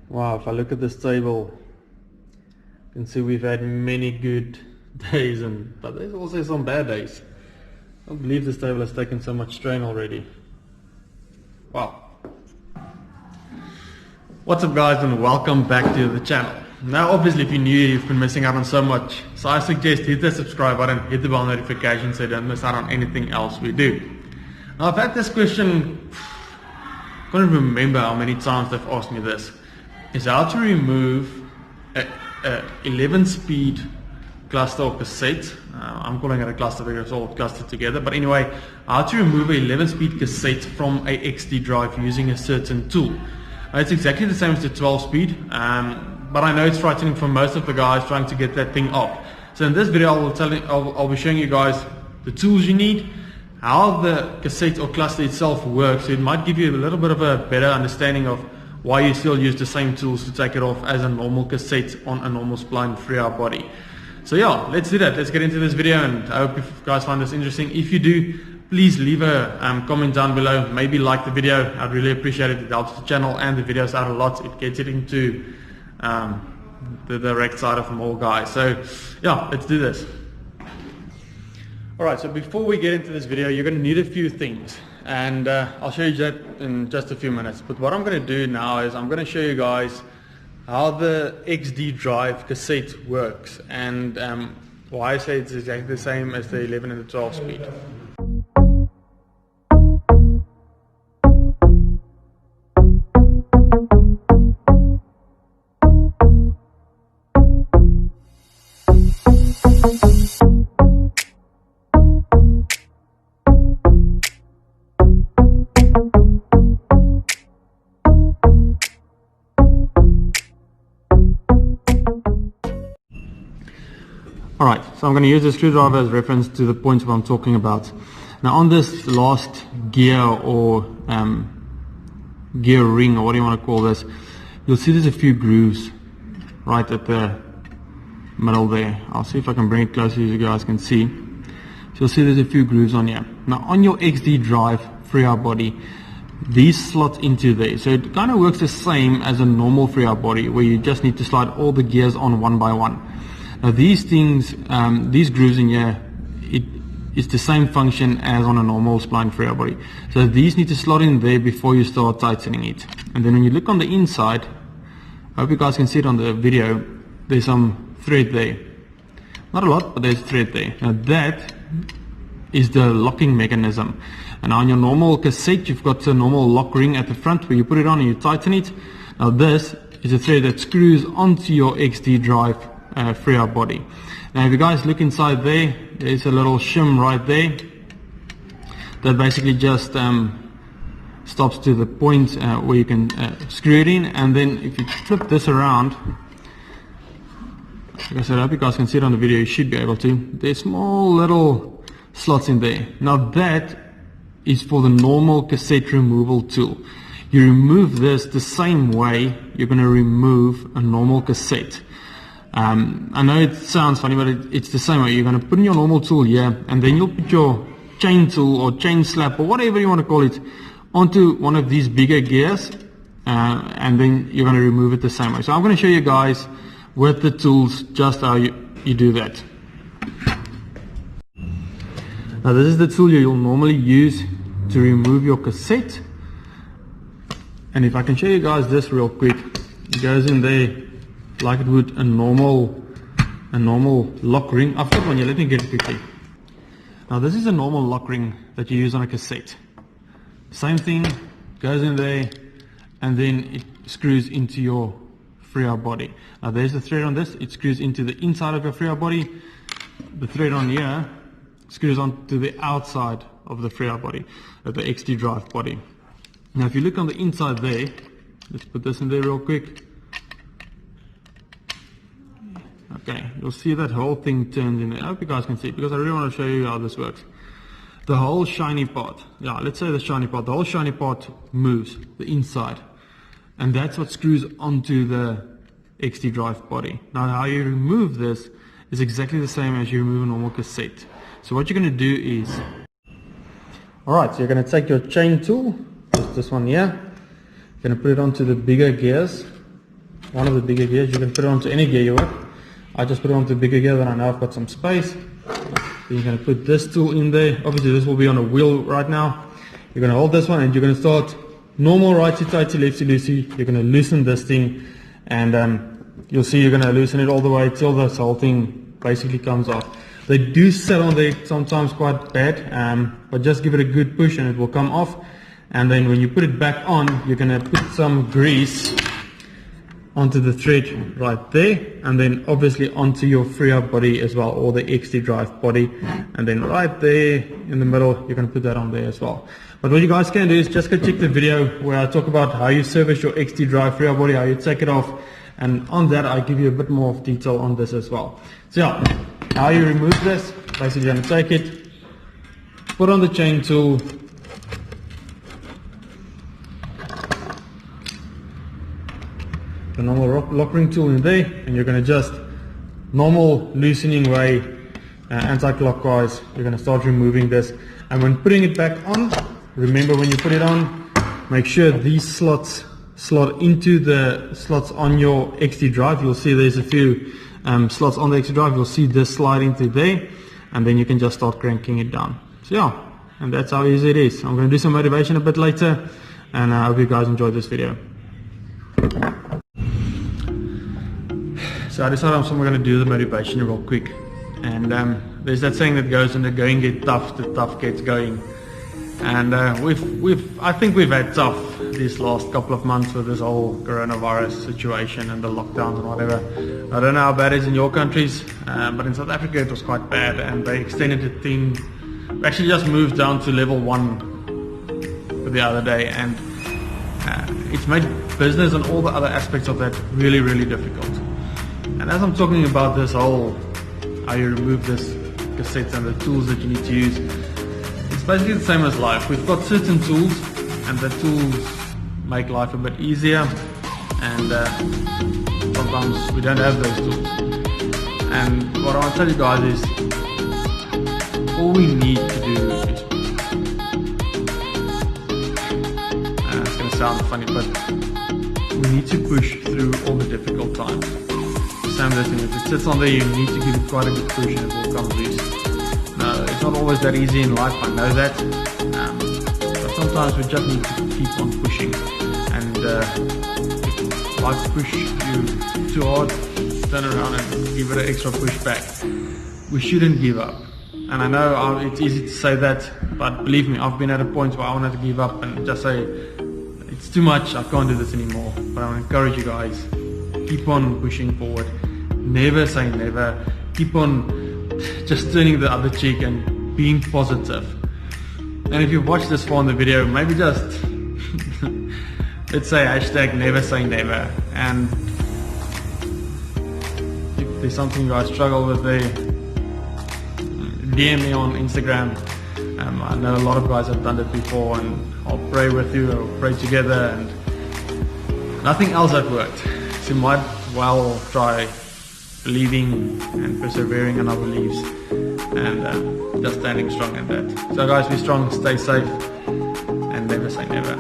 Wow, if I look at this table, you can see we've had many good days, but there's also some bad days. I can't believe this table has taken so much strain already. Wow. What's up guys, and welcome back to the channel. Now obviously if you're new, you've been missing out on so much, so I suggest hit the subscribe button, hit the bell notification so you don't miss out on anything else we do. Now I've had this question, I can't even remember how many times they've asked me this, is how to remove a 11-speed cluster or cassette. I'm calling it a cluster because it's all clustered together, but anyway, how to remove an 11-speed cassette from a XD drive using a certain tool. It's exactly the same as the 12-speed, but I know it's frightening for most of the guys trying to get that thing off. So in this video I'll be showing you guys the tools you need, how the cassette or cluster itself works. So it might give you a little bit of a better understanding of why you still use the same tools to take it off as a normal cassette on a normal spline 3-hour body. So yeah, let's do that. Let's get into this video, and I hope you guys find this interesting. If you do, please leave a comment down below, maybe like the video. I'd really appreciate it. It helps the channel and the videos out a lot. It gets it into the direct side of more guys. So yeah, let's do this. Alright, so before we get into this video, you're going to need a few things, and I'll show you that in just a few minutes. But what I'm going to do now is I'm going to show you guys how the XD drive cassette works, and why I say it's exactly the same as the 11 and the 12 speed. Alright, so I'm going to use the screwdriver as reference to the points what I'm talking about. Now on this last gear or gear ring, or what do you want to call this, you'll see there's a few grooves right at the middle there. I'll see if I can bring it closer so you guys can see. So you'll see there's a few grooves on here. Now on your XD drive 3-hour body, these slot into there. So it kind of works the same as a normal 3-hour body, where you just need to slide all the gears on one by one. Now these things, these grooves in here, it's the same function as on a normal spline 3-hour body. So these need to slot in there before you start tightening it. And then when you look on the inside, I hope you guys can see it on the video, there's some thread there. Not a lot, but there's thread there. Now that is the locking mechanism. And on your normal cassette, you've got a normal lock ring at the front where you put it on and you tighten it. Now this is a thread that screws onto your XD drive 3-hour body. Now if you guys look inside there, there's a little shim right there that basically just stops to the point where you can screw it in, and then if you flip this around, like I said, I hope you guys can see it on the video, you should be able to, there's small little slots in there. Now that is for the normal cassette removal tool. You remove this the same way you're going to remove a normal cassette. I know it sounds funny, but it's the same way. You're going to put in your normal tool here, and then you'll put your chain tool or chain slap or whatever you want to call it onto one of these bigger gears, and then you're going to remove it the same way. So I'm going to show you guys with the tools just how you do that. Now this is the tool you'll normally use to remove your cassette, and if I can show you guys this real quick, it goes in there like it would a normal lock ring. I've got one here, let me get it quickly. Now this is a normal lock ring that you use on a cassette. Same thing, goes in there, and then it screws into your 3-hour body. Now there's a thread on this, it screws into the inside of your 3-hour body. The thread on here screws onto the outside of the 3-hour body, of the XD drive body. Now if you look on the inside there, let's put this in there real quick. Okay, you'll see that whole thing turns in there. I hope you guys can see it, because I really want to show you how this works. The whole shiny part, yeah, let's say the shiny part, the whole shiny part moves, the inside. And that's what screws onto the XD drive body. Now how you remove this is exactly the same as you remove a normal cassette. So what you're going to do is, alright, so you're going to take your chain tool, just this one here, you're going to put it onto the bigger gears, one of the bigger gears. You can put it onto any gear you want. I just put it onto the bigger gear, then I know I've got some space. Then you're going to put this tool in there. Obviously this will be on a wheel right now. You're going to hold this one and you're going to start normal righty-tighty, lefty-loosey. You're going to loosen this thing, and you'll see you're going to loosen it all the way till this whole thing basically comes off. They do sit on there sometimes quite bad, but just give it a good push and it will come off. And then when you put it back on, you're going to put some grease onto the thread right there, and then obviously onto your Freer body as well, or the XT drive body, and then right there in the middle you're going to put that on there as well. But what you guys can do is just go check the video where I talk about how you service your XT drive Freer body, how you take it off, and on that I give you a bit more of detail on this as well. So yeah, how you remove this, basically you're going to take it, put on the chain tool, the normal lock ring tool in there, and you're going to just normal loosening way, anti-clockwise, you're going to start removing this. And when putting it back on, remember when you put it on, make sure these slots slot into the slots on your XT drive. You'll see there's a few slots on the XT drive. You'll see this slide into there, and then you can just start cranking it down. So yeah, and that's how easy it is. I'm going to do some motivation a bit later, and I hope you guys enjoyed this video. So I decided I'm going to do the motivation real quick, and there's that saying that goes, when the going gets tough, the tough gets going. And I think we've had tough these last couple of months with this whole coronavirus situation and the lockdowns and whatever. I don't know how bad it is in your countries, but in South Africa it was quite bad, and they extended the thing. We actually just moved down to level 1 the other day, and it's made business and all the other aspects of that really, really difficult. And as I'm talking about this whole, how you remove this cassette and the tools that you need to use, it's basically the same as life. We've got certain tools, and the tools make life a bit easier, and sometimes we don't have those tools. And what I want to tell you guys is, all we need to do is, it's going to sound funny, but we need to push through all the difficult times. Same this thing, if it sits on there, you need to give it quite a good push and it will come loose. No, it's not always that easy in life, I know that, but sometimes we just need to keep on pushing. And if life pushes you too hard, turn around and give it an extra push back. We shouldn't give up. And I know it's easy to say that, but believe me, I've been at a point where I wanted to give up and just say, it's too much, I can't do this anymore. But I want to encourage you guys, keep on pushing forward. Never say never. Keep on just turning the other cheek and being positive. And if you've watched this far in the video, maybe just let's say hashtag never say never. And if there's something you guys struggle with there, DM me on Instagram. I know a lot of guys have done it before, and I'll pray with you, or pray together, and nothing else has worked. So you might well try believing and persevering in our beliefs, and just standing strong in that. So guys, be strong, stay safe, and never say never.